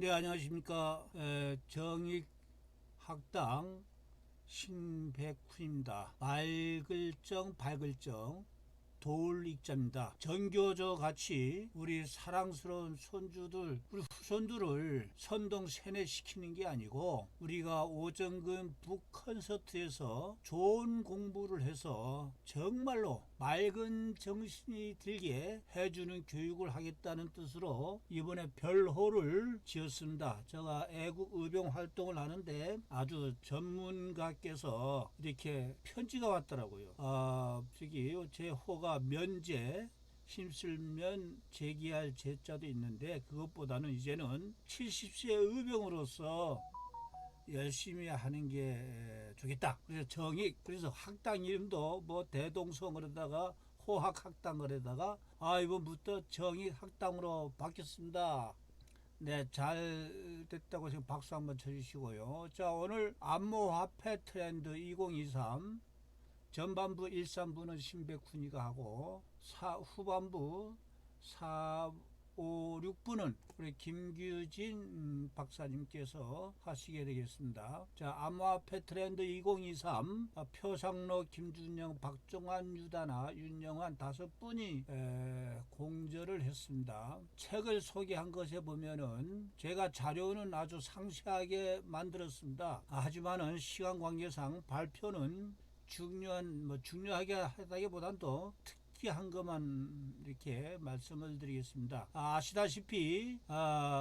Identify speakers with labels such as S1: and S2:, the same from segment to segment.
S1: 네, 안녕하십니까. 정익학당 신백훈입니다. 말글정, 발글정, 돌익자입니다. 전교조 같이 우리 사랑스러운 손주들, 우리 후손들을 선동 세뇌시키는 게 아니고 우리가 오정근 북콘서트에서 좋은 공부를 해서 정말로 맑은 정신이 들게 해주는 교육을 하겠다는 뜻으로 이번에 별호를 지었습니다. 제가 애국 의병 활동을 하는데 아주 전문가께서 이렇게 편지가 왔더라고요. 저기 제 호가 면제, 힘쓸면 제기할 제자도 있는데 그것보다는 이제는 70세 의병으로서 열심히 하는 게 좋겠다. 그래서 정익, 그래서 학당 이름도 뭐 대동성으로다가 호학학당으로다가 이번부터 정익학당으로 바뀌었습니다. 네, 잘 됐다고 지금 박수 한번 쳐주시고요. 자, 오늘 안모화폐 트렌드 2023 전반부 1, 3부는 신백훈이가 하고 후반부 4, 5, 6부는 우리 김규진 박사님께서 하시게 되겠습니다. 자, 암호화폐 트렌드 2023 표상로, 김준영, 박종환, 유다나, 윤영환 5분이 공저를 했습니다. 책을 소개한 것에 보면은 제가 자료는 아주 상세하게 만들었습니다. 하지만은 시간 관계상 발표는 중요하게 하다기보다는 또 특이한 것만 이렇게 말씀을 드리겠습니다. 아시다시피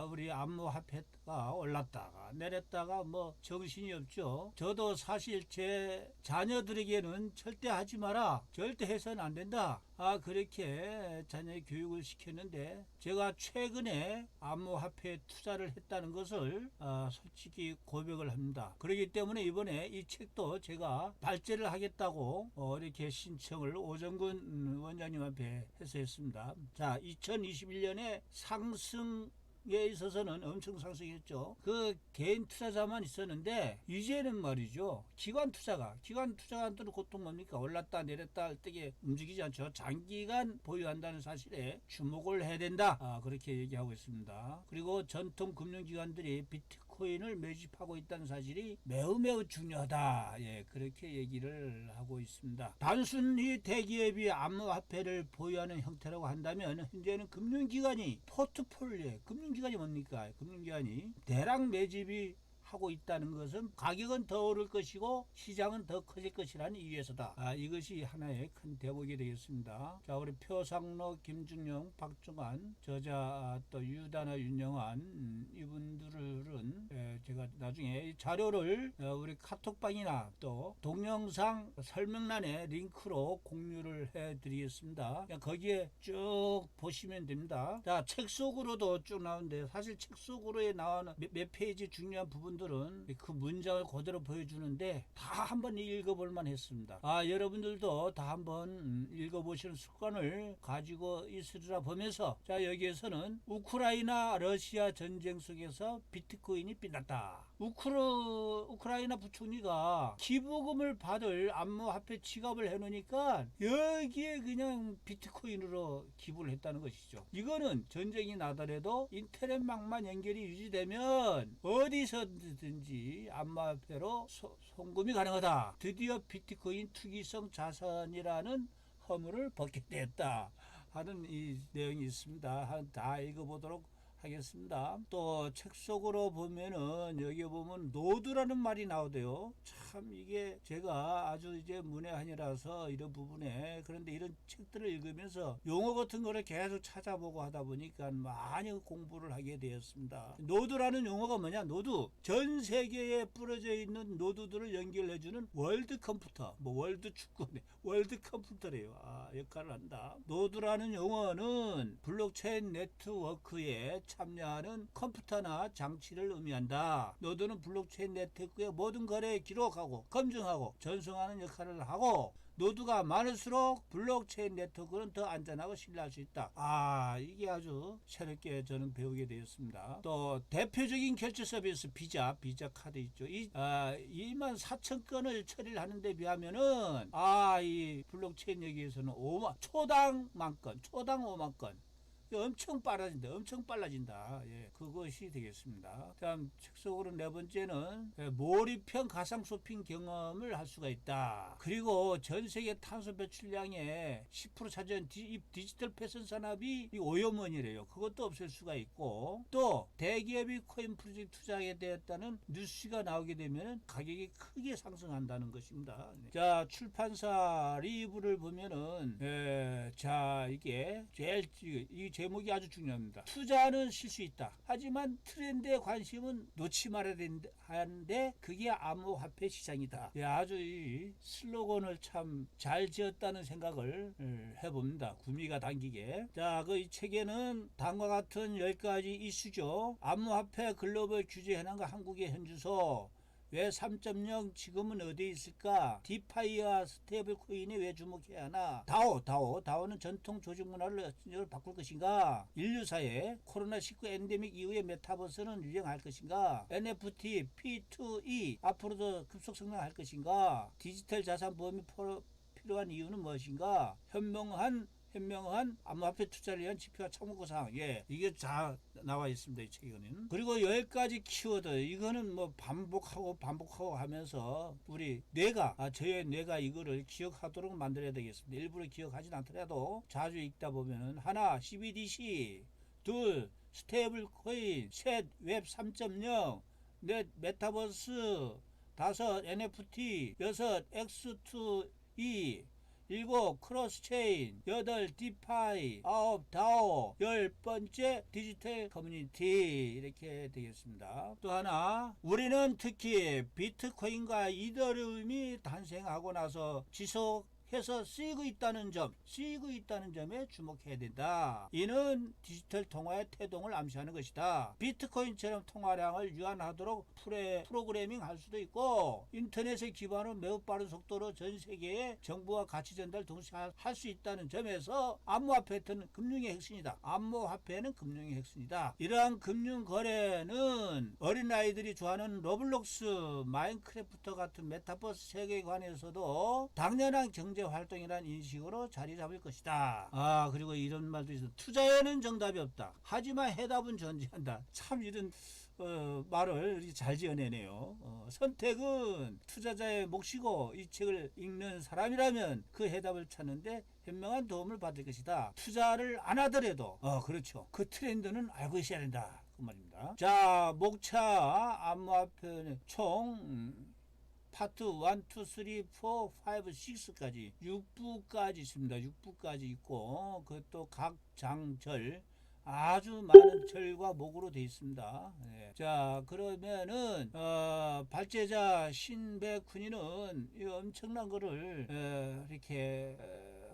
S1: 우리 암호화폐가 올랐다가 내렸다가 뭐 정신이 없죠. 저도 사실 제 자녀들에게는 절대 하지 마라, 절대 해서는 안 된다, 그렇게 자녀의 교육을 시켰는데 제가 최근에 암호화폐에 투자를 했다는 것을 솔직히 고백을 합니다. 그렇기 때문에 이번에 이 책도 제가 발제를 하겠다고 이렇게 신청을 오정근 원장님한테 해서 했습니다. 자, 2021년에 상승 에 있어서는 엄청 상승했죠. 그 개인 투자자만 있었는데 이제는 말이죠, 기관 투자가들은 보통 뭡니까? 올랐다 내렸다 할 때 움직이지 않죠. 장기간 보유한다는 사실에 주목을 해야 된다, 그렇게 얘기하고 있습니다. 그리고 전통 금융기관들이 비트코인을 매집하고 있다는 사실이 매우 중요하다, 그렇게 얘기를 하고 있습니다. 단순히 대기업이 암호화폐를 보유하는 형태라고 한다면 현재는 금융기관이 포트폴리오에 금융기관이 뭡니까? 금융기관이 대량 매집이 하고 있다는 것은 가격은 더 오를 것이고 시장은 더 커질 것이라는 이유에서다. 이것이 하나의 큰 대목이 되겠습니다. 자, 우리 표상로, 김준영, 박종환, 저자 또 유다나, 윤영환 이분들은 제가 나중에 자료를 우리 카톡방이나 또 동영상 설명란에 링크로 공유를 해드리겠습니다. 거기에 쭉 보시면 됩니다. 자, 책 속으로도 쭉 나오는데 사실 책 속으로에 나오는 몇 페이지 중요한 부분들은 그 문장을 그대로 보여주는데 다 한번 읽어볼만 했습니다. 여러분들도 다 한번 읽어보시는 습관을 가지고 있으리라 보면서, 자, 여기에서는 우크라이나 러시아 전쟁 속에서 비트코인이 빛났다. 우크라이나 부총리가 기부금을 받을 암호화폐 지갑을 해놓으니까 여기에 그냥 비트코인으로 기부를 했다는 것이죠. 이거는 전쟁이 나더라도 인터넷망만 연결이 유지되면 어디서든지 암호화폐로 송금이 가능하다. 드디어 비트코인 투기성 자산이라는 허물을 벗게 되었다 하는 이 내용이 있습니다. 다 읽어보도록 하겠습니다. 또 책 속으로 보면은 여기 보면 노드라는 말이 나오대요. 참 이게 제가 아주 이제 문외한이라서 이런 부분에, 그런데 이런 책들을 읽으면서 용어 같은 거를 계속 찾아보고 하다 보니까 많이 공부를 하게 되었습니다. 노드라는 용어가 뭐냐? 노드, 전 세계에 뿌려져 있는 노드들을 연결해주는 월드 컴퓨터, 월드 축구네, 월드 컴퓨터래요. 역할을 한다. 노드라는 용어는 블록체인 네트워크에 참여하는 컴퓨터나 장치를 의미한다. 노드는 블록체인 네트워크의 모든 거래에 기록하고 검증하고 전송하는 역할을 하고, 노드가 많을수록 블록체인 네트워크는 더 안전하고 신뢰할 수 있다. 이게 아주 새롭게 저는 배우게 되었습니다. 또 대표적인 결제 서비스 비자 카드 있죠. 2만 4천 건을 처리를 하는데 비하면은 이 블록체인 여기에서는 초당 5만 건 엄청 빨라진다. 엄청 빨라진다. 예, 그것이 되겠습니다. 다음 책 속으로 네 번째는 몰입형 가상 쇼핑 경험을 할 수가 있다. 그리고 전 세계 탄소 배출량의 10% 차지한 디지털 패션 산업이 오염원이래요. 그것도 없앨 수가 있고, 또 대기업이 코인 프로젝트 투자하게 되었다는 뉴스가 나오게 되면 가격이 크게 상승한다는 것입니다. 자, 출판사 리뷰를 보면은 자, 이게 제일 이 제목이 아주 중요합니다. 투자는 쉴 수 있다. 하지만 트렌드에 관심은 놓지 말아야 하는데 그게 암호화폐 시장이다. 예, 아주 이 슬로건을 참 잘 지었다는 생각을 해봅니다. 구미가 당기게. 자, 그 이 책에는 다음과 같은 10가지 이슈죠. 암호화폐 글로벌 규제 현황과 한국의 현주소, 왜 3.0 지금은 어디에 있을까? 디파이와 스테이블 코인에 왜 주목해야 하나? 다오는 전통 조직 문화를 바꿀 것인가? 인류사회 코로나19 엔데믹 이후에 메타버스는 유행할 것인가? NFT, P2E 앞으로도 급속 성장할 것인가? 디지털 자산 보험이 필요한 이유는 무엇인가? 현명한 암호화폐 투자를 위한 지표와 참고사항. 예, 이게 다 나와 있습니다. 이 책에는. 그리고 10가지 키워드. 이거는 뭐 반복하고 하면서 우리 뇌가 저의 뇌가 이거를 기억하도록 만들어야 되겠습니다. 일부러 기억하진 않더라도 자주 읽다 보면은 하나, CBDC, 둘, 스테이블 코인, 셋, 웹 3.0, 넷, 메타버스, 다섯, NFT, 여섯, X2E, 일곱, 크로스체인, 여덟, 디파이, 아홉, 다오, 10번째 디지털 커뮤니티. 이렇게 되겠습니다. 또 하나, 우리는 특히 비트코인과 이더리움이 탄생하고 나서 지속해서 쓰이고 있다는 점에 주목해야 된다. 이는 디지털 통화의 태동을 암시하는 것이다. 비트코인처럼 통화량을 유한하도록 프로그래밍 할 수도 있고, 인터넷에 기반한 매우 빠른 속도로 전 세계에 정보와 가치 전달 동시에 할 수 있다는 점에서 암호화폐는 금융의 핵심이다. 이러한 금융 거래는 어린아이들이 좋아하는 로블록스, 마인크래프트 같은 메타버스 세계관에서도 당연한 경제 활동이라는 인식으로 자리 잡을 것이다. 그리고 이런 말도 있어. 투자에는 정답이 없다. 하지만 해답은 존재한다. 참 이런 말을 이렇게 잘 지어내네요. 선택은 투자자의 몫이고, 이 책을 읽는 사람이라면 그 해답을 찾는데 현명한 도움을 받을 것이다. 투자를 안 하더라도 그렇죠. 그 트렌드는 알고 있어야 된다. 그 말입니다. 자, 목차 암호화폐는 총 파트 1, 2, 3, 4, 5, 6까지 6부까지 있습니다. 6부까지 있고, 그것도 각 장절 아주 많은 절과 목으로 되어 있습니다. 네. 자, 그러면은 발제자 신백훈이는 이 엄청난 거를 이렇게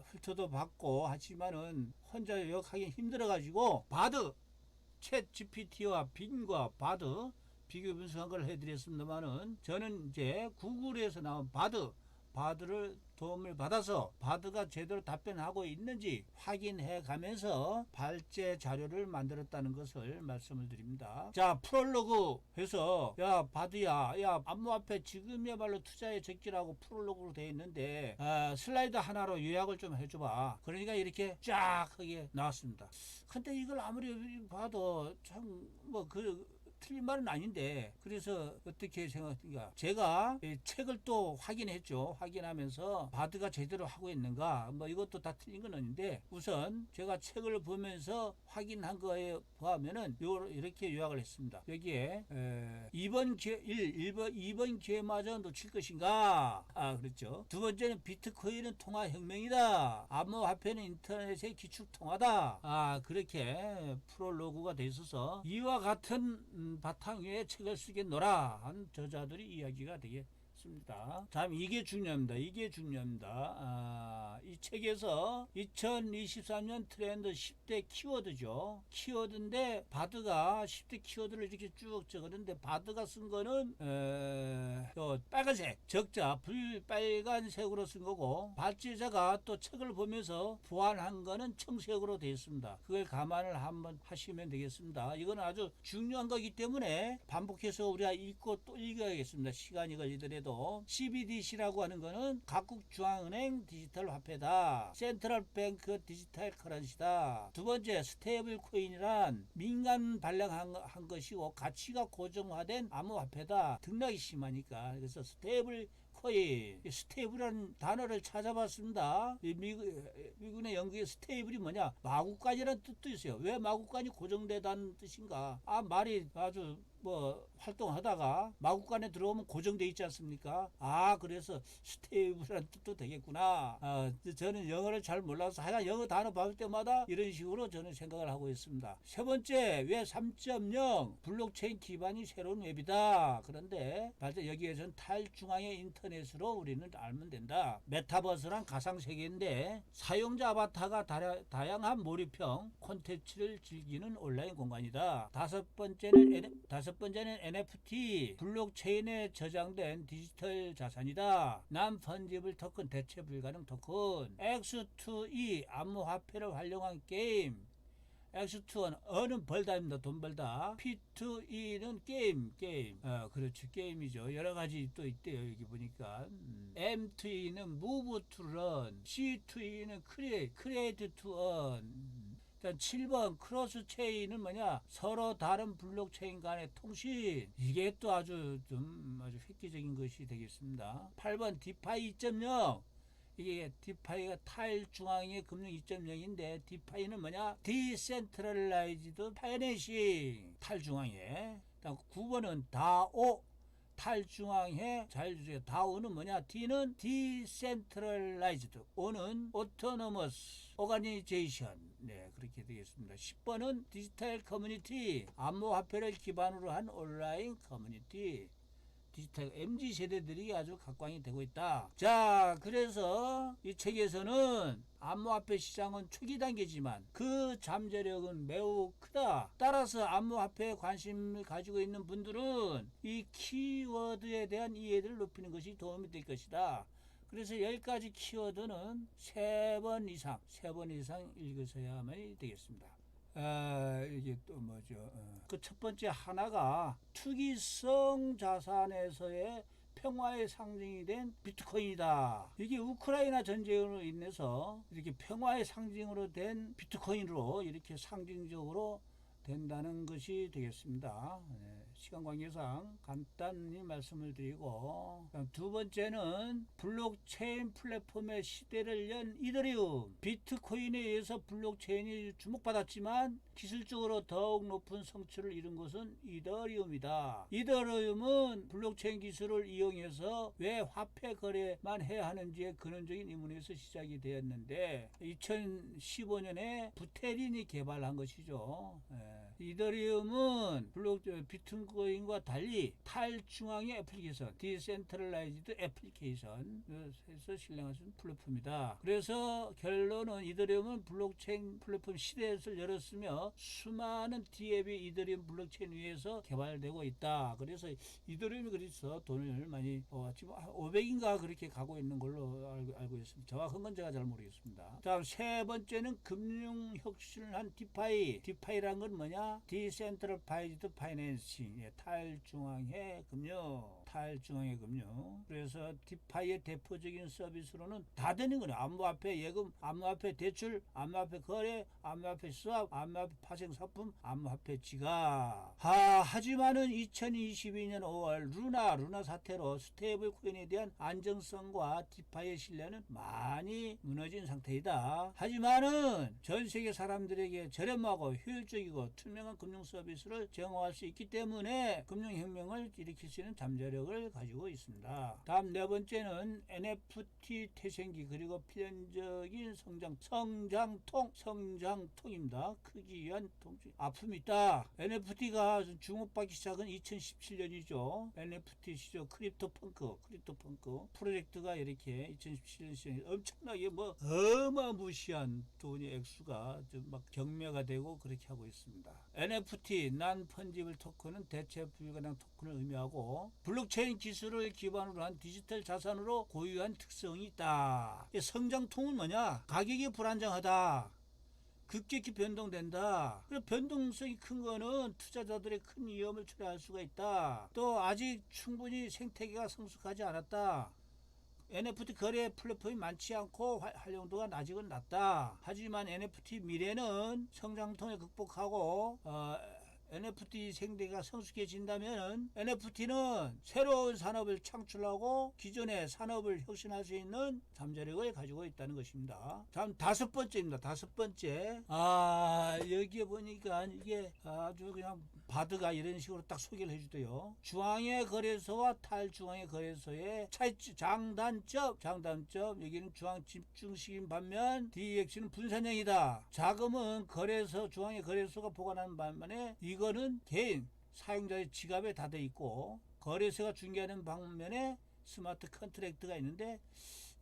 S1: 훑어도 받고 하지만은 혼자 요약하기 힘들어가지고 바드, 챗 GPT와 빈과 바드 비교 분석한 걸 해드렸습니다만은, 저는 이제 구글에서 나온 바드를 도움을 받아서 바드가 제대로 답변하고 있는지 확인해 가면서 발제 자료를 만들었다는 것을 말씀을 드립니다. 자, 프롤로그 해서 바드야, 암호화폐 지금이야말로 투자에 적기라고 프롤로그로 되어 있는데 슬라이드 하나로 요약을 좀 해줘봐. 그러니까 이렇게 쫙 하게 나왔습니다. 근데 이걸 아무리 봐도 참 틀린 말은 아닌데, 그래서 어떻게 생각하니까 제가 책을 또 확인했죠. 확인하면서 바드가 제대로 하고 있는가, 이것도 다 틀린 건 아닌데, 우선 제가 책을 보면서 확인한 거에 보면은 이렇게 요약을 했습니다. 여기에 이번 기회마저 놓칠 것인가? 그렇죠. 두 번째는 비트코인은 통화 혁명이다. 암호화폐는 인터넷의 기축 통화다. 그렇게 프롤로그가 돼 있어서 이와 같은 바탕 위에 책을 쓰겠노라 한 저자들이 이야기가 되겠습니다. 다음 이게 중요합니다. 이 책에서 2023년 트렌드 10대 키워드죠. 키워드인데 바드가 10대 키워드를 이렇게 쭉 적었는데, 바드가 쓴 거는 빨간색 적자 불빨간색으로 쓴 거고, 발제자가 또 책을 보면서 보완한 거는 청색으로 되어 있습니다. 그걸 감안을 한번 하시면 되겠습니다. 이건 아주 중요한 거기 때문에 반복해서 우리가 읽고 또 읽어야겠습니다. 시간이 걸리더라도. 번째도 CBDC라고 하는 거는 각국 중앙은행 디지털 화폐다. 센트럴 뱅크 디지털 커런시다. 두 번째, 스테이블 코인이란 민간 발행한 것이고 가치가 고정화된 암호화폐다. 등락이 심하니까. 그래서 스테이블 코인, 스테이블이라는 단어를 찾아봤습니다. 미군의 연구에 스테이블이 뭐냐? 마구간이라는 뜻도 있어요. 왜 마구간이 고정되다는 뜻인가? 말이 아주 활동하다가 마구간에 들어오면 고정돼 있지 않습니까? 그래서 스테이블이라는 뜻도 되겠구나. 저는 영어를 잘 몰라서 하여간 영어 단어 봤을 때마다 이런 식으로 저는 생각을 하고 있습니다. 세 번째, 왜 3.0 블록체인 기반이 새로운 웹이다. 그런데 여기에서는 탈중앙의 인터넷으로 우리는 알면 된다. 메타버스란 가상세계인데 사용자 아바타가 다양한 몰입형 콘텐츠를 즐기는 온라인 공간이다. 다섯 번째는 NFT, 블록체인에 저장된 디지털 자산이다. non-fungible 토큰, 대체 불가능 토큰. X2E, 암호화폐를 활용한 게임. X2는 어는 벌다입니다. 돈 벌다. P2E는 게임. 그렇죠. 게임이죠. 여러 가지 또 있대요. 여기 보니까. M2E는 move to run. C2E는 create to earn. 7번 크로스 체인은 뭐냐? 서로 다른 블록체인 간의 통신. 이게 또 아주 획기적인 것이 되겠습니다. 8번 디파이 2.0. 이게 디파이가 탈중앙의 금융 2.0인데 디파이는 뭐냐? 디센트럴라이즈드 파이낸싱. 탈중앙에. 9번은 다오. 탈중앙의 자율주의. 다오는 뭐냐? D는 디센트럴라이즈드, O는 오토노머스 오가니제이션. 네, 그렇게 되겠습니다. 10번은 디지털 커뮤니티, 암호화폐를 기반으로 한 온라인 커뮤니티. 디지털 MZ 세대들이 아주 각광이 되고 있다. 자, 그래서 이 책에서는 암호화폐 시장은 초기 단계지만 그 잠재력은 매우 크다. 따라서 암호화폐에 관심을 가지고 있는 분들은 이 키워드에 대한 이해를 높이는 것이 도움이 될 것이다. 그래서 10가지 키워드는 3번 이상 읽으셔야만 되겠습니다. 이게 또 뭐죠? 그 첫 번째 하나가 투기성 자산에서의 평화의 상징이 된 비트코인이다. 이게 우크라이나 전쟁으로 인해서 이렇게 평화의 상징으로 된 비트코인으로 이렇게 상징적으로 된다는 것이 되겠습니다. 시간 관계상 간단히 말씀을 드리고, 두 번째는 블록체인 플랫폼의 시대를 연 이더리움. 비트코인에 의해서 블록체인이 주목받았지만 기술적으로 더욱 높은 성취를 이룬 것은 이더리움이다. 이더리움은 블록체인 기술을 이용해서 왜 화폐 거래만 해야 하는지의 근원적인 의문에서 시작이 되었는데 2015년에 부테린이 개발한 것이죠. 이더리움은 비트코인과 달리 탈중앙의 애플리케이션, 디센트럴라이즈드 애플리케이션에서 실행할 수 있는 플랫폼이다. 그래서 결론은 이더리움은 블록체인 플랫폼 시대를 열었으며 수많은 디앱이 이더리움 블록체인 위에서 개발되고 있다. 그래서 이더리움이 그래서 돈을 많이 지금 500인가 그렇게 가고 있는 걸로 알고 있습니다. 정확한 건 제가 잘 모르겠습니다. 다음 세 번째는 금융 혁신을 한 디파이. 디파이란 건 뭐냐? 디센트럴라이즈드 파이낸싱. 탈중앙의 금융. 그래서 디파이의 대표적인 서비스로는 다 되는 거예요. 암호화폐 예금, 암호화폐 대출, 암호화폐 거래, 암호화폐 수합, 암호화폐 파생 상품, 암호화폐 지갑. 하지만은 2022년 5월 루나 사태로 스테이블 코인에 대한 안정성과 디파이의 신뢰는 많이 무너진 상태이다. 하지만은 전 세계 사람들에게 저렴하고 효율적이고 투명한 금융 서비스를 제공할 수 있기 때문에 금융혁명을 일으킬 수 있는 잠재력을 가지고 있습니다. 다음 네 번째는 NFT 태생기 그리고 필연적인 성장통입니다. 크기 위한 통증, 아픔이 있다. NFT가 주목받기 시작은 2017년이죠. NFT 시죠. 크립토펑크 프로젝트가 이렇게 2017년 시작에 엄청나게 어마무시한 돈의 액수가 좀 막 경매가 되고 그렇게 하고 있습니다. NFT non-fungible 토큰은 대체 불가능 토큰을 의미하고 블록체인 기술을 기반으로 한 디지털 자산으로 고유한 특성이 있다. 성장통은 뭐냐? 가격이 불안정하다. 급격히 변동된다. 변동성이 큰 거는 투자자들의 큰 위험을 초래할 수가 있다. 또 아직 충분히 생태계가 성숙하지 않았다. NFT 거래 플랫폼이 많지 않고 활용도가 아직은 낮다. 하지만 NFT 미래는 성장통을 극복하고 NFT 생태계가 성숙해진다면 NFT는 새로운 산업을 창출하고 기존의 산업을 혁신할 수 있는 잠재력을 가지고 있다는 것입니다. 다음 5번째입니다. 5번째. 여기에 보니까 이게 아주 그냥 바드가 이런 식으로 딱 소개를 해주대요. 중앙의 거래소와 탈중앙의 거래소의 장단점. 여기는 중앙 집중식인 반면 DX는 분산형이다. 자금은 중앙의 거래소가 보관하는 반면에 이거는 개인 사용자의 지갑에 다 돼 있고, 거래소가 중개하는 방면에 스마트 컨트랙트가 있는데,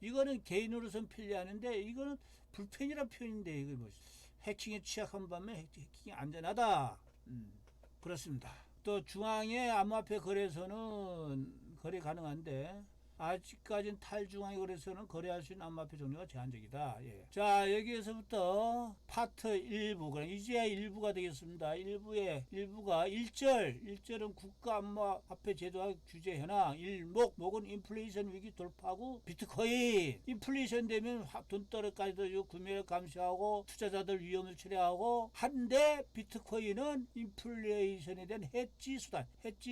S1: 이거는 개인으로선 편리하는데 이거는 불편이란 표현인데, 이거 뭐 해킹에 취약한 반면 해킹이 안전하다. 그렇습니다. 또 중앙의 암호화폐 거래소는 거래 가능한데 아직까지는 탈중앙의 거래소는 거래할 수 있는 암호화폐 종류가 제한적이다. 예. 자, 여기에서부터 파트 1부, 그럼 이제 일부가 되겠습니다. 일부가 1절은 국가 암호화폐 제도와 규제 현황, 목은 인플레이션 위기 돌파구, 비트코인. 인플레이션 되면 돈떨어까지 도 구매를 감시하고 투자자들 위험을 초래하고, 한데 비트코인은 인플레이션에 대한 해지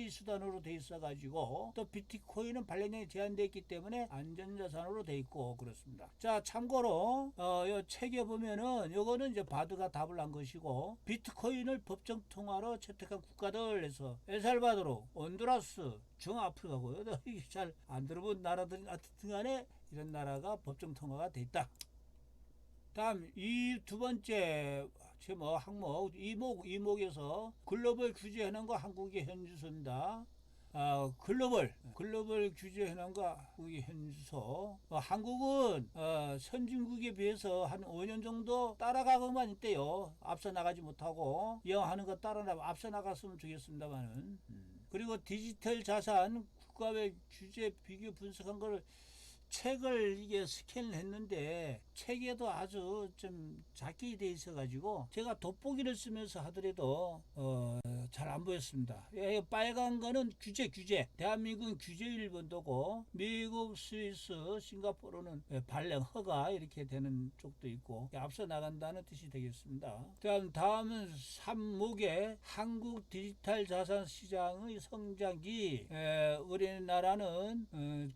S1: 수단으로 돼 있어 가지고, 또 비트코인은 발행량이 제한 있기 때문에 안전자산으로 돼 있고 그렇습니다. 자, 참고로 요 책에 보면은 요거는 이제 바드가 답을 한 것이고, 비트코인을 법정 통화로 채택한 국가들에서 엘살바도르, 온두라스, 중아프리카고 잘 안 들어본 나라들이 어쨌든 간에 이런 나라가 법정 통화가 돼 있다. 다음 이 두 번째 제목 항목 이목에서 글로벌 규제 현황과 한국의 현주소입니다. 글로벌 규제 현황과 한국의 현주소. 한국은 선진국에 비해서 한 5년 정도 따라가고만 있대요. 앞서 나가지 못하고 하는 거 앞서 나갔으면 좋겠습니다만은. 그리고 디지털 자산 국가별 규제 비교 분석한 걸 책을 이게 스캔을 했는데 책에도 아주 좀 작게 돼 있어 가지고 제가 돋보기를 쓰면서 하더라도 잘 안 보였습니다. 빨간 거는 규제. 대한민국은 규제 일본도고, 미국, 스위스, 싱가포르는 발행 허가 이렇게 되는 쪽도 있고, 앞서 나간다는 뜻이 되겠습니다. 다음은 3목에 한국 디지털 자산 시장의 성장기. 우리나라는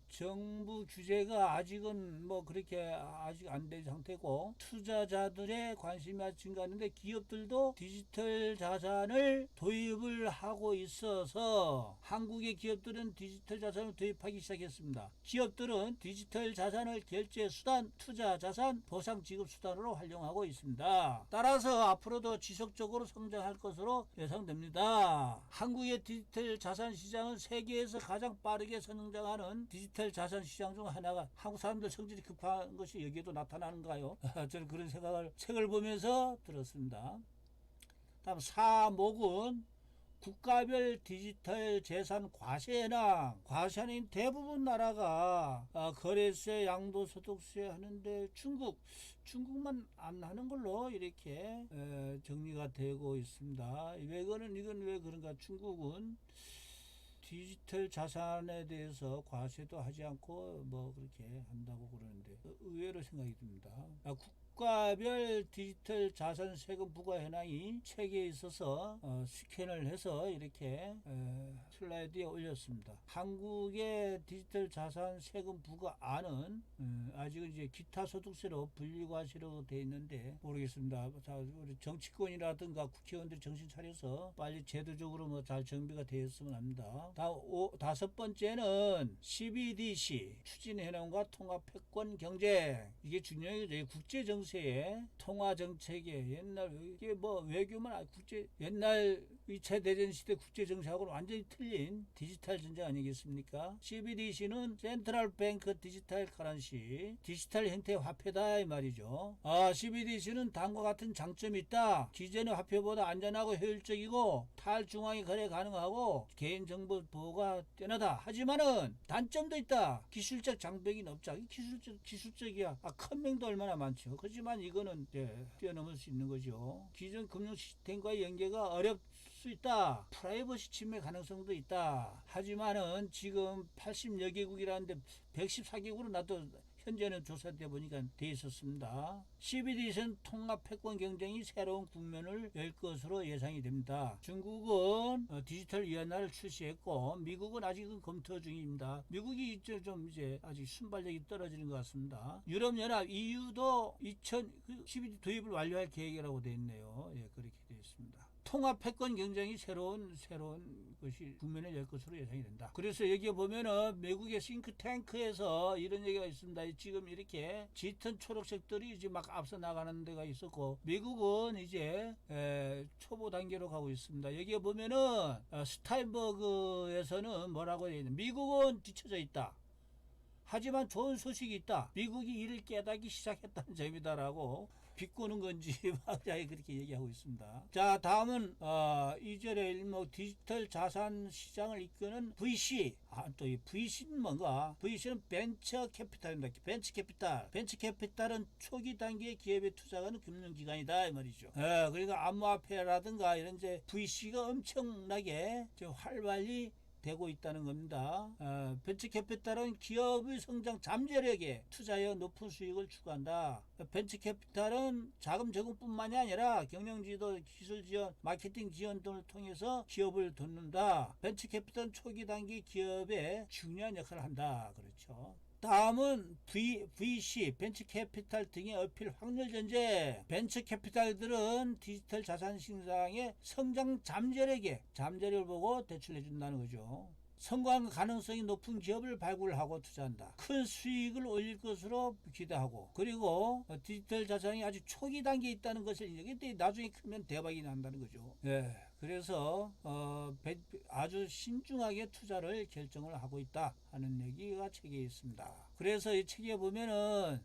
S1: 정부 규제가 아직은 뭐 그렇게 아직 안 된 상태고, 투자자들의 관심이 증가하는데 기업들도 디지털 자산을 도입을 하고 있어서 한국의 기업들은 디지털 자산을 도입하기 시작했습니다. 기업들은 디지털 자산을 결제 수단, 투자 자산, 보상 지급 수단으로 활용하고 있습니다. 따라서 앞으로도 지속적으로 성장할 것으로 예상됩니다. 한국의 디지털 자산 시장은 세계에서 가장 빠르게 성장하는 디지털 자산 시장 중 하나가, 한국 사람들 성질이 급한 것이 여기에도 나타나는가요? 저는 그런 생각을 책을 보면서 들었습니다. 다음 4목은 국가별 디지털 재산 과세 현황. 과세는 대부분 나라가 거래세, 양도소득세 하는데 중국만 안 하는 걸로 이렇게 정리가 되고 있습니다. 이건 왜 그런가? 중국은 디지털 자산에 대해서 과세도 하지 않고 뭐 그렇게 한다고 그러는데 의외로 생각이 듭니다. 국가별 디지털 자산 세금 부과 현황이 책에 있어서 스캔을 해서 이렇게 슬라이드에 올렸습니다. 한국의 디지털 자산 세금 부과안은 아직은 이제 기타 소득세로 분리과세로 되어 있는데 모르겠습니다. 자, 우리 정치권이라든가 국회의원들이 정신 차려서 빨리 제도적으로 뭐 잘 정비가 되었으면 합니다. 다섯 번째는 CBDC 추진 현황과 통합 패권 경쟁. 이게 중요해요. 국제 정세에 통화 정책에 옛날 이게 뭐 외교만 국제 옛날 2차 대전시대 국제정세하고는 완전히 틀린 디지털 전쟁 아니겠습니까? CBDC는 센트럴 뱅크 디지털 커런시, 디지털 형태의 화폐다 이 말이죠. CBDC는 다음과 같은 장점이 있다. 기존의 화폐보다 안전하고 효율적이고 탈중앙이 거래 가능하고 개인정보 보호가 뛰어나다. 하지만은 단점도 있다. 기술적 장벽이 높자. 기술적이야. 큰명도 얼마나 많죠. 하지만 이거는 뛰어넘을 수 있는 거죠. 기존 금융 시스템과의 연계가 어렵 수 있다. 프라이버시 침해 가능성도 있다. 하지만은 지금 80여 개국이라는데 114개국으로 나도 현재는 조사돼 보니까 돼 있었습니다. CBDC는 통합 패권 경쟁이 새로운 국면을 열 것으로 예상이 됩니다. 중국은 디지털 위안화를 출시했고 미국은 아직은 검토 중입니다. 미국이 이제 아직 순발력이 떨어지는 것 같습니다. 유럽연합 EU도 2012 도입을 완료할 계획이라고 되어 있네요. 그렇게 되어 있습니다. 통합 패권 경쟁이 새로운 것이 국면을 열 것으로 예상이 된다. 그래서 여기에 보면은 미국의 싱크탱크에서 이런 얘기가 있습니다. 지금 이렇게 짙은 초록색들이 이제 막 앞서 나가는 데가 있었고 미국은 이제 초보 단계로 가고 있습니다. 여기에 보면은 스타인버그에서는 뭐라고 해야 되냐? 미국은 뒤쳐져 있다. 하지만 좋은 소식이 있다. 미국이 이를 깨닫기 시작했다는 점이다라고 비꼬는 건지 그렇게 얘기하고 있습니다. 자, 다음은 2절의 일목 디지털 자산 시장을 이끄는 VC. 또 이 VC는 뭔가? VC는 벤처 캐피탈입니다. 벤처 캐피탈은 초기 단계의 기업에 투자하는 금융기관이다 이 말이죠. 그러니까 암호화폐라든가 이런 이제 VC가 엄청나게 활발히 되고 있다는 겁니다. 벤처 캐피탈은 기업의 성장 잠재력에 투자하여 높은 수익을 추구한다. 벤처 캐피탈은 자금 제공뿐만이 아니라 경영 지도, 기술 지원, 마케팅 지원 등을 통해서 기업을 돕는다. 벤처 캐피탈은 초기 단계 기업에 중요한 역할을 한다. 그렇죠. 다음은 VC, 벤처 캐피탈 등의 어필 확률 전제. 벤처 캐피탈들은 디지털 자산 시장의 성장 잠재력을 보고 대출해 준다는 거죠. 성공 가능성이 높은 기업을 발굴하고 투자한다. 큰 수익을 올릴 것으로 기대하고, 그리고 디지털 자산이 아주 초기 단계에 있다는 것을 인정해 나중에 크면 대박이 난다는 거죠. 그래서 아주 신중하게 투자를 결정을 하고 있다 하는 얘기가 책에 있습니다. 그래서 이 책에 보면은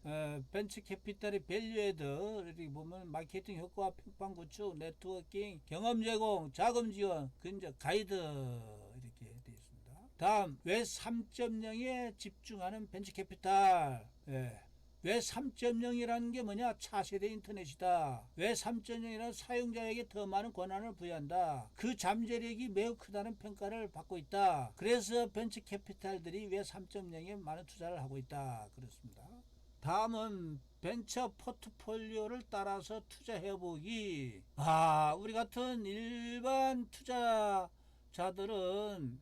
S1: 벤처 캐피탈의 밸류에드 이렇게 보면 마케팅 효과, 평판 구축, 네트워킹, 경험 제공, 자금 지원, 근접 가이드 이렇게 되어 있습니다. 다음 왜 3.0에 집중하는 벤처 캐피탈. 왜 3.0이라는 게 뭐냐? 차세대 인터넷이다. 왜 3.0이라는 사용자에게 더 많은 권한을 부여한다. 그 잠재력이 매우 크다는 평가를 받고 있다. 그래서 벤처 캐피탈들이 왜 3.0에 많은 투자를 하고 있다. 그렇습니다. 다음은 벤처 포트폴리오를 따라서 투자해보기. 우리 같은 일반 투자자들은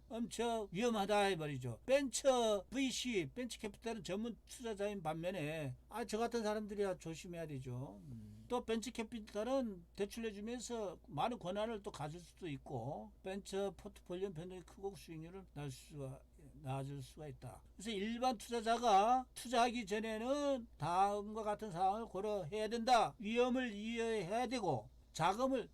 S1: 엄청 위험하다 이 말이죠. 벤처 VC, 벤처 캐피탈은 전문 투자자인 반면에 저 같은 사람들이야 조심해야 되죠. 또 벤처 캐피탈은 대출해주면서 많은 권한을 또 가질 수도 있고 벤처 포트폴리오 변동이 크고 수익률은 낮을 수가 있다. 그래서 일반 투자자가 투자하기 전에는 다음과 같은 상황을 고려해야 된다. 위험을 이해해야 되고 자금을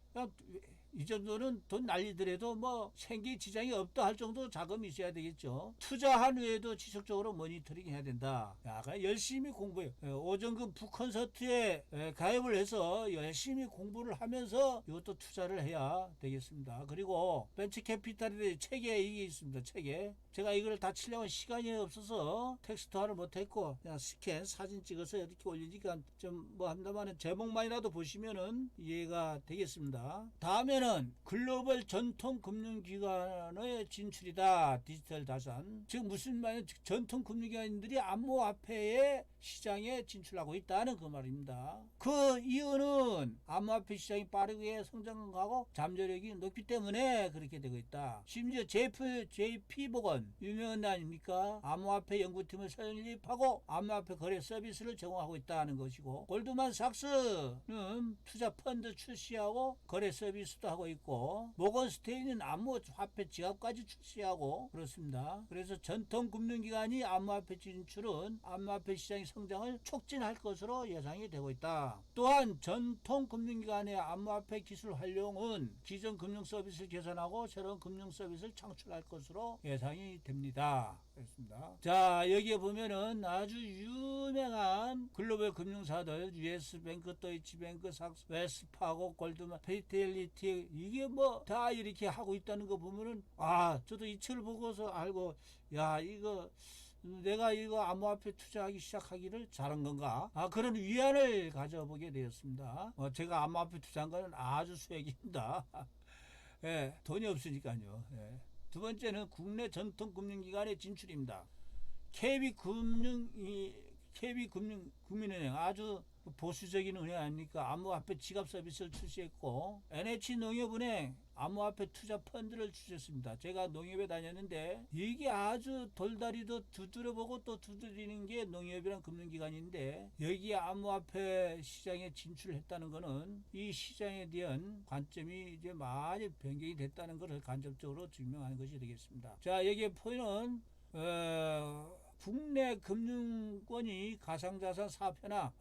S1: 이 정도는 돈 날리더라도 생기 지장이 없다 할 정도 자금이 있어야 되겠죠. 투자한 후에도 지속적으로 모니터링 해야 된다. 열심히 공부해요. 오전금 북콘서트에 가입을 해서 열심히 공부를 하면서 이것도 투자를 해야 되겠습니다. 그리고 벤처 캐피탈의 책에 이게 있습니다. 책에 제가 이걸 다 치려면 시간이 없어서 텍스트화를 못했고 그냥 스캔 사진 찍어서 이렇게 올리니까 좀 한다마는 제목만이라도 보시면은 이해가 되겠습니다. 다음에는 글로벌 전통 금융기관의 진출이다. 디지털 자산. 즉 무슨 말이냐? 전통 금융기관들이 암호화폐의 시장에 진출하고 있다는 그 말입니다. 그 이유는 암호화폐 시장이 빠르게 성장하고 잠재력이 높기 때문에 그렇게 되고 있다. 심지어 JP 보건 유명한 데 아닙니까? 암호화폐 연구팀을 설립하고 암호화폐 거래 서비스를 제공하고 있다는 것이고 골드만삭스는 투자 펀드 출시하고 거래 서비스도 출시하고 있고 모건 스테인은 암호화폐 지갑까지 출시하고 그렇습니다. 그래서 전통 금융기관이 암호화폐 진출은 암호화폐 시장의 성장을 촉진할 것으로 예상이 되고 있다. 또한 전통 금융기관의 암호화폐 기술 활용은 기존 금융 서비스를 개선하고 새로운 금융 서비스를 창출할 것으로 예상이 됩니다. 그렇습니다. 자, 여기에 보면은 아주 유명한 글로벌 금융사들 US뱅크, 도이치뱅크, 삭스, 웰스파고, 골드만, 피델리티 이게 뭐 다 이렇게 하고 있다는 거 보면은 저도 이 책을 보고서 알고 이거 내가 이거 암호화폐 투자하기 시작하기를 잘한 건가? 그런 위안을 가져보게 되었습니다. 제가 암호화폐 투자한 거는 아주 수액입니다. 예, 돈이 없으니까요. 예. 두 번째는 국내 전통 금융기관의 진출입니다. KB금융은행 아주 보수적인 은행 아닙니까? 암호화폐 지갑 서비스를 출시했고 NH농협은행 암호화폐 투자 펀드를 출시했습니다. 제가 농협에 다녔는데 이게 아주 돌다리도 두드려보고 또 두드리는 게 농협이란 금융기관인데 여기에 암호화폐 시장에 진출했다는 것은 이 시장에 대한 관점이 이제 많이 변경이 됐다는 것을 간접적으로 증명하는 것이 되겠습니다. 자, 여기에 보이는 국내 금융권이 가상자산 사업회나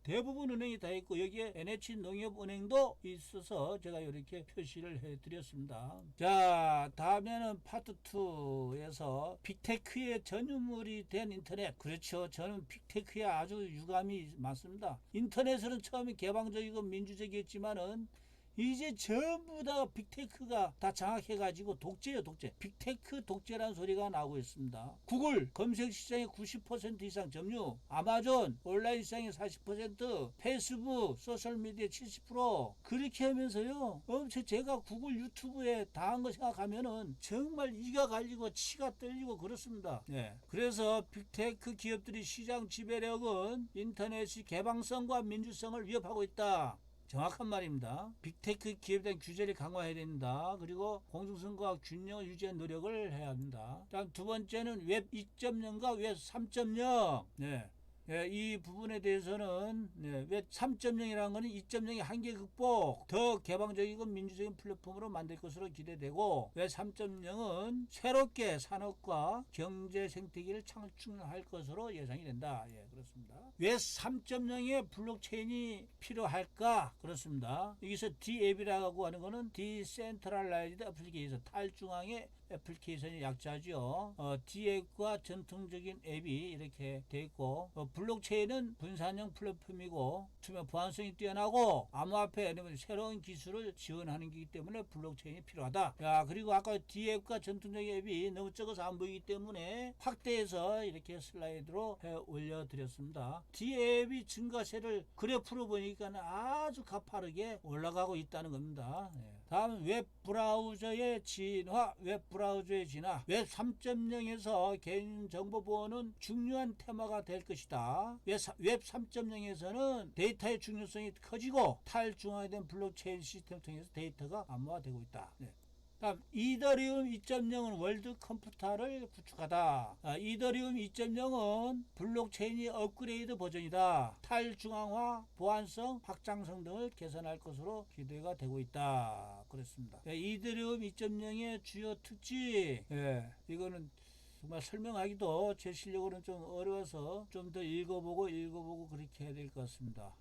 S1: 대부분 은행이 다 있고 여기에 NH농협은행도 있어서 제가 이렇게 표시를 해드렸습니다. 자, 다음에는 파트 2에서 빅테크의 전유물이 된 인터넷. 그렇죠. 저는 빅테크에 아주 유감이 많습니다. 인터넷은 처음에 개방적이고 민주적이었지만은 이제 전부 다 빅테크가 다 장악해가지고 독재예요, 독재. 빅테크 독재라는 소리가 나오고 있습니다. 구글 검색 시장의 90% 이상 점유, 아마존 온라인 시장의 40%, 페이스북 소셜미디어 70%. 그렇게 하면서요, 제가 구글 유튜브에 다 한 거 생각하면은 정말 이가 갈리고 치가 떨리고 그렇습니다. 네. 그래서 빅테크 기업들이 시장 지배력은 인터넷의 개방성과 민주성을 위협하고 있다. 정확한 말입니다. 빅테크 기업에 대한 규제를 강화해야 된다. 그리고 공정성과 균형을 유지하는 노력을 해야 합니다. 다음 두 번째는 웹 2.0과 웹 3.0. 네. 이 부분에 대해서는 웹 3.0이라는 것은 2.0의 한계 극복, 더 개방적이고 민주적인 플랫폼으로 만들 것으로 기대되고 웹 3.0은 새롭게 산업과 경제 생태계를 창출할 것으로 예상이 된다. 예, 그렇습니다. 웹 3.0의 블록체인이 필요할까? 그렇습니다. 여기서 DApp이라고 하는 것은 Decentralized Application, 탈중앙의 애플리케이션이 약자죠. DApp과 전통적인 앱이 이렇게 되어 있고 블록체인은 분산형 플랫폼이고 투명 보안성이 뛰어나고 암호화폐 아니면 새로운 기술을 지원하는 것이기 때문에 블록체인이 필요하다. 그리고 아까 DApp과 전통적인 앱이 너무 적어서 안 보이기 때문에 확대해서 이렇게 슬라이드로 올려드렸습니다. DApp이 증가세를 그래프로 보니까 아주 가파르게 올라가고 있다는 겁니다. 다음은 웹 브라우저의 진화, 웹 3.0에서 개인정보 보호는 중요한 테마가 될 것이다. 웹 3.0에서는 데이터의 중요성이 커지고 탈중앙화된 블록체인 시스템을 통해서 데이터가 암호화되고 있다. 다음 이더리움 2.0은 월드 컴퓨터를 구축하다. 이더리움 2.0은 블록체인이 업그레이드 버전이다. 탈중앙화, 보안성, 확장성 등을 개선할 것으로 기대가 되고 있다. 그렇습니다. 이더리움 2.0의 주요 특징, 이거는 정말 설명하기도 제 실력으로는 좀 어려워서 좀 더 읽어보고 그렇게 해야 될 것 같습니다.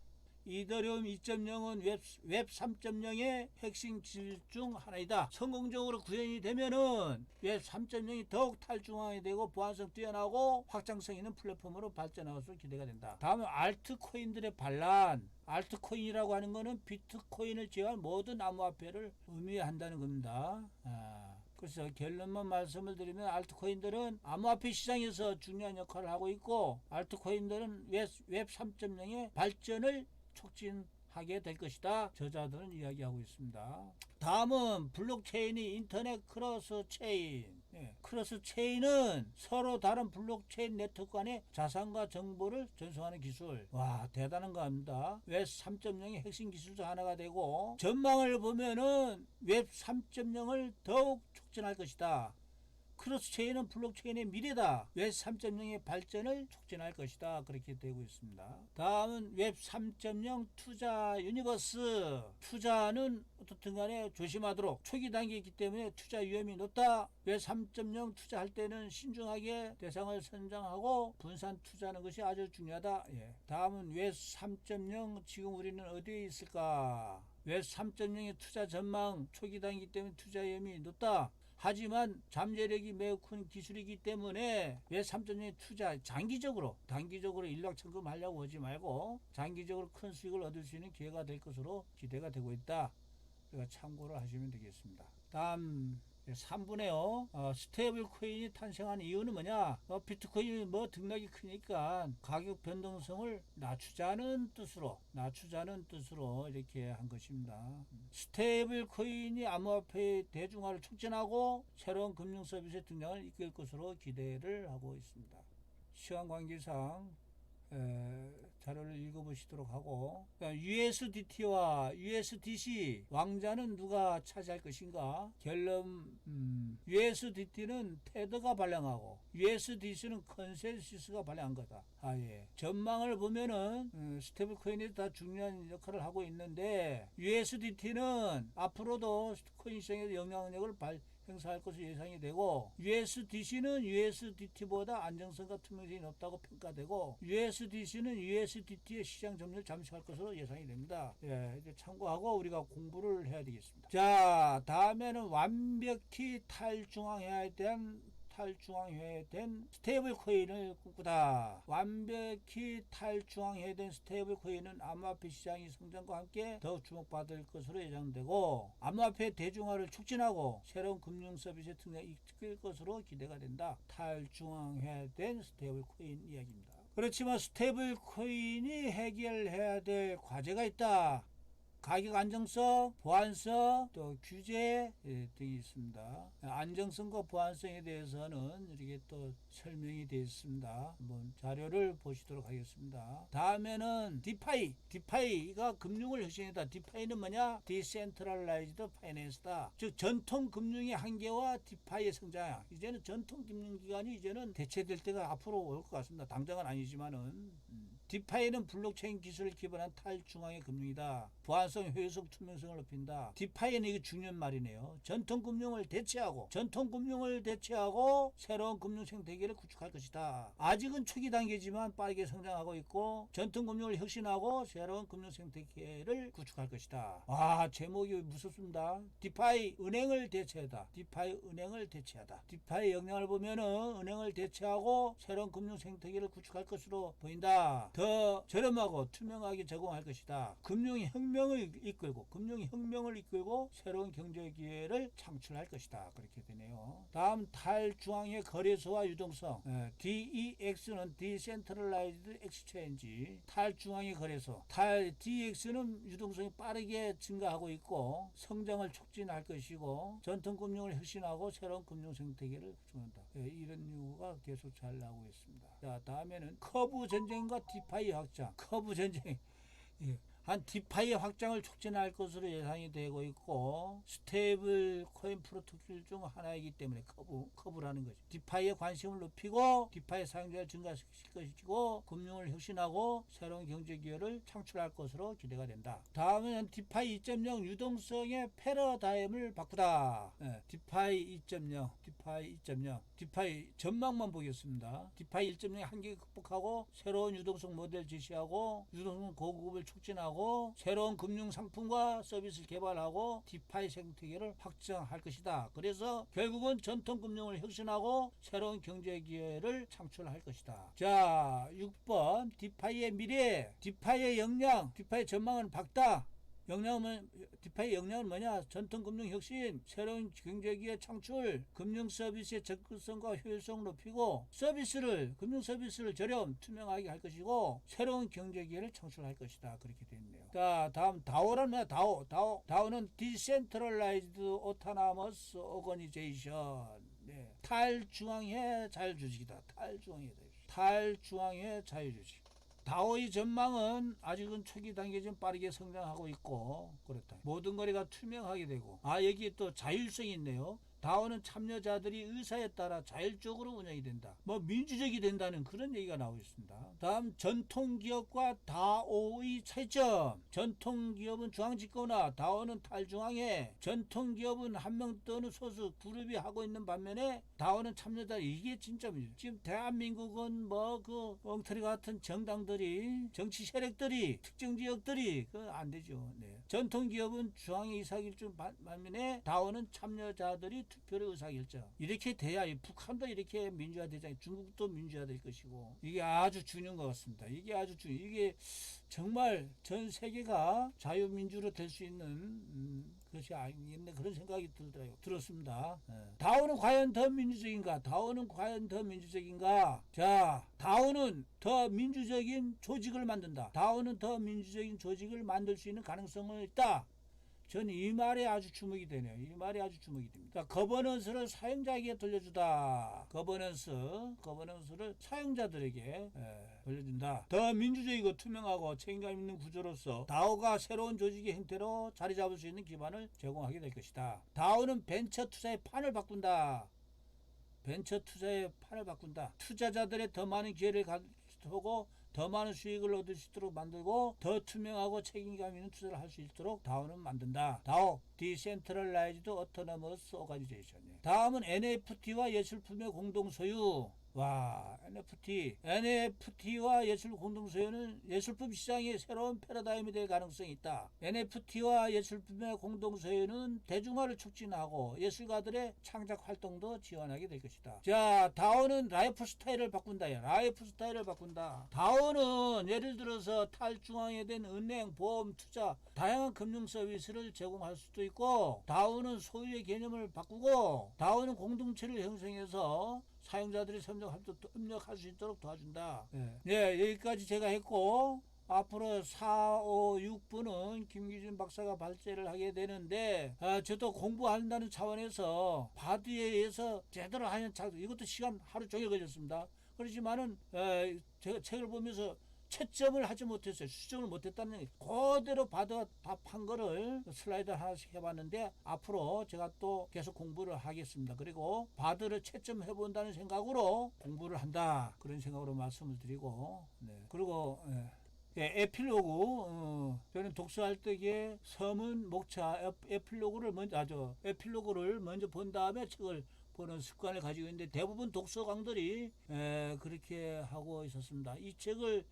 S1: 이더리움 2.0은 웹 3.0의 핵심 기술 중 하나이다. 성공적으로 구현이 되면은 웹 3.0이 더욱 탈중앙이 되고 보안성 뛰어나고 확장성 있는 플랫폼으로 발전할 것으로 기대가 된다. 다음은 알트코인들의 반란. 알트코인이라고 하는 것은 비트코인을 제외한 모든 암호화폐를 의미한다는 겁니다. 그래서 결론만 말씀을 드리면 알트코인들은 암호화폐 시장에서 중요한 역할을 하고 있고 알트코인들은 웹 3.0의 발전을 촉진하게 될 것이다. 저자들은 이야기하고 있습니다. 다음은 블록체인이 인터넷 크로스체인. 크로스체인은 서로 다른 블록체인 네트워크 간의 자산과 정보를 전송하는 기술. 대단한 거 합니다. 웹 3.0의 핵심 기술 중 하나가 되고 전망을 보면은 웹 3.0을 더욱 촉진할 것이다. 크로스체인은 블록체인의 미래다. 웹 3.0의 발전을 촉진할 것이다. 그렇게 되고 있습니다. 다음은 웹 3.0 투자 유니버스. 투자는 어떻든 간에 조심하도록. 초기 단계이기 때문에 투자 위험이 높다. 웹 3.0 투자할 때는 신중하게 대상을 선정하고 분산 투자하는 것이 아주 중요하다. 다음은 웹 3.0 지금 우리는 어디에 있을까? 웹 3.0의 투자 전망 초기 단계이기 때문에 투자 위험이 높다. 하지만 잠재력이 매우 큰 기술이기 때문에 왜 3.0 투자 장기적으로 단기적으로 일확천금 하려고 하지 말고 장기적으로 큰 수익을 얻을 수 있는 기회가 될 것으로 기대가 되고 있다. 그러니까 참고를 하시면 되겠습니다. 다음 3분에요. 스테이블 코인이 탄생한 이유는 뭐냐? 비트코인이 등락이 크니까 가격 변동성을 낮추자는 뜻으로 이렇게 한 것입니다. 스테이블 코인이 암호화폐의 대중화를 촉진하고 새로운 금융 서비스의 등장을 이끌 것으로 기대를 하고 있습니다. 시간 관계상 자료를 읽어보시도록 하고, USDT와 USDC 왕자는 누가 차지할 것인가? 결론, USDT는 테드가 발행하고 USDC는 컨센서스가 발행한 거다. 전망을 보면은 스테이블 코인이 다 중요한 역할을 하고 있는데 USDT는 앞으로도 코인 시장에서 영향력을 행사할 것으로 예상이 되고, USDC는 USDT보다 안정성과 투명성이 높다고 평가되고, USDC는 USDT의 시장 점유율을 잠식할 것으로 예상이 됩니다. 이제 참고하고 우리가 공부를 해야 되겠습니다. 자, 다음에는 완벽히 탈중앙화된 스테이블 코인을 꿈꾸다. 완벽히 탈중앙화된 스테이블 코인은 암호화폐 시장의 성장과 함께 더욱 주목받을 것으로 예상되고, 암호화폐 대중화를 촉진하고 새로운 금융 서비스의 등장을 이끌 것으로 기대가 된다. 탈중앙화된 스테이블 코인 이야기입니다. 그렇지만 스테이블 코인이 해결해야 될 과제가 있다. 가격 안정성, 보안성, 또 규제 등이 있습니다. 안정성과 보안성에 대해서는 이렇게 또 설명이 되어 있습니다. 한번 자료를 보시도록 하겠습니다. 다음에는 디파이가 금융을 혁신했다. 디파이는 뭐냐? 디센트럴라이즈드 파이낸스다. 즉 전통 금융의 한계와 디파이의 성장. 이제는 전통 금융기관이 이제는 대체될 때가 앞으로 올 것 같습니다. 당장은 아니지만은. 디파이는 블록체인 기술을 기반한 탈중앙의 금융이다. 보안성, 효율성, 투명성을 높인다. 디파이는 이게 중요한 말이네요. 전통 금융을 대체하고 새로운 금융 생태계를 구축할 것이다. 아직은 초기 단계지만 빠르게 성장하고 있고, 전통 금융을 혁신하고 새로운 금융 생태계를 구축할 것이다. 제목이 무섭습니다. 디파이 은행을 대체하다. 디파이 역량을 보면은 은행을 대체하고 새로운 금융 생태계를 구축할 것으로 보인다. 더 저렴하고 투명하게 제공할 것이다. 금융혁명을 이끌고 새로운 경제 기회를 창출할 것이다. 그렇게 되네요. 다음 탈중앙의 거래소와 유동성. DEX는 디센트럴라이즈드 엑스체인지. 탈중앙의 거래소. DEX는 유동성이 빠르게 증가하고 있고 성장을 촉진할 것이고, 전통 금융을 혁신하고 새로운 금융 생태계를 구축한다. 이런 이유가 계속 잘 나오고 있습니다. 자, 다음에는 커브 전쟁과 디파이 확장. 한 디파이의 확장을 촉진할 것으로 예상이 되고 있고, 스테이블 코인 프로토콜 중 하나이기 때문에 커브라는 거죠. 디파이에 관심을 높이고 디파이 사용자를 증가시킬 것이고 금융을 혁신하고 새로운 경제 기회를 창출할 것으로 기대가 된다. 다음은 디파이 2.0 유동성의 패러다임을 바꾸다. 디파이 2.0 디파이 전망만 보겠습니다. 디파이 1.0의 한계를 극복하고 새로운 유동성 모델 제시하고 유동성 고급을 촉진하고 새로운 금융 상품과 서비스를 개발하고 디파이 생태계를 확장할 것이다. 그래서 결국은 전통 금융을 혁신하고 새로운 경제 기회를 창출할 것이다. 자, 6번 디파이의 미래, 디파이의 역량, 디파이 전망은 밝다. 디파이 역량은 뭐냐? 전통 금융 혁신, 새로운 경제기회 창출, 금융 서비스의 접근성과 효율성을 높이고 금융 서비스를 투명하게 할 것이고 새로운 경제기회를 창출할 것이다. 그렇게 되어 있네요. 자, 다음 다오는 뭐야? 다오는 디센트럴라이즈드 오토노머스 오거니제이션. 탈중앙의 자율조직이다. 탈중앙의 자율조직. 다오의 전망은 아직은 초기 단계지만 빠르게 성장하고 있고 그렇다. 모든 거래가 투명하게 되고, 여기에 또 자율성이 있네요. 다오는 참여자들이 의사에 따라 자율적으로 운영이 된다. 뭐 민주적이 된다는 그런 얘기가 나오고 있습니다. 다음 전통기업과 다오의 차이점. 전통기업은 중앙집권화, 다오는 탈중앙에. 전통기업은 한 명 또는 소수 그룹이 하고 있는 반면에 다오는 참여자. 이게 진짜 지금 대한민국은 뭐 그 엉터리 같은 정당들이 정치 세력들이 특정 지역들이 그 안 되죠. 네. 전통기업은 중앙의 의사결정 반면에 다오는 참여자들이 투표로 의사결정. 이렇게 돼야 북한도 이렇게 민주화되잖아요. 중국도 민주화될 것이고 이게 아주 중요한 것 같습니다. 이게 아주 이게 정말 전 세계가 자유민주로 될 수 있는 것이 아니겠네 그런 생각이 들었습니다. 다오는 과연 더 민주적인가? 다오는 과연 더 민주적인가? 자, 다오는 더 민주적인 조직을 만든다. 다오는 더 민주적인 조직을 만들 수 있는 가능성은 있다. 저는 이 말에 아주 주목이 되네요. 이 말에 아주 주목이 됩니다. 거버넌스를 사용자에게 돌려주다. 거버넌스를 사용자들에게 돌려준다. 더 민주적이고 투명하고 책임감 있는 구조로서 다오가 새로운 조직의 형태로 자리 잡을 수 있는 기반을 제공하게 될 것이다. 다오는 벤처 투자의 판을 바꾼다. 벤처 투자의 판을 바꾼다. 투자자들의 더 많은 기회를 가지고 더 많은 수익을 얻을 수 있도록 만들고 더 투명하고 책임감 있는 투자를 할 수 있도록 다오는 만든다. 다오 디센트럴라이즈드 오토너머스 오가니제이션. 다음은 NFT와 예술품의 공동 소유. 와, NFT와 예술 공동 소유는 예술품 시장의 새로운 패러다임이 될 가능성이 있다. NFT와 예술품의 공동 소유는 대중화를 촉진하고 예술가들의 창작 활동도 지원하게 될 것이다. 자, 다오는 라이프 스타일을 바꾼다. 다오는 예를 들어서 탈중앙화된 은행, 보험, 투자, 다양한 금융 서비스를 제공할 수도 있고, 다오는 소유의 개념을 바꾸고, 다오는 공동체를 형성해서 사용자들이 협력할 수 있도록 도와준다. 네, 여기까지 제가 했고 앞으로 4, 5, 6분은 김기준 박사가 발제를 하게 되는데 저도 공부한다는 차원에서 바드에 의해서 제대로 하는 이것도 시간 하루 종일 걸렸습니다. 그렇지만은 제가 책을 보면서 채점을 하지 못했어요. 수정을 못했다는 얘기. 그대로 바드가 답한 거를 슬라이드 하나씩 해봤는데 앞으로 제가 또 계속 공부를 하겠습니다. 그리고 바드를 채점해 본다는 생각으로 공부를 한다. 그런 생각으로 말씀을 드리고 그리고 에필로그 저는 독서할 때에 서문 목차 에필로그를 먼저 본 다음에 책을 보는 습관을 가지고 있는데 대부분 독서광들이 그렇게 하고 있었습니다. 이 책을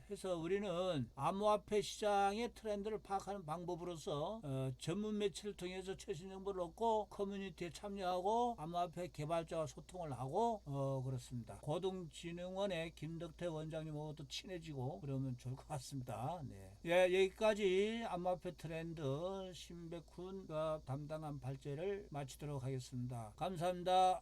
S1: 해서 우리는 암호화폐 시장의 트렌드를 파악하는 방법으로서 전문 매체를 통해서 최신 정보를 얻고 커뮤니티에 참여하고 암호화폐 개발자와 소통을 하고 그렇습니다. 고등진흥원의 김덕태 원장님하고도 친해지고 그러면 좋을 것 같습니다. 여기까지 암호화폐 트렌드 신백훈과 담당한 발제를 마치도록 하겠습니다. 감사합니다.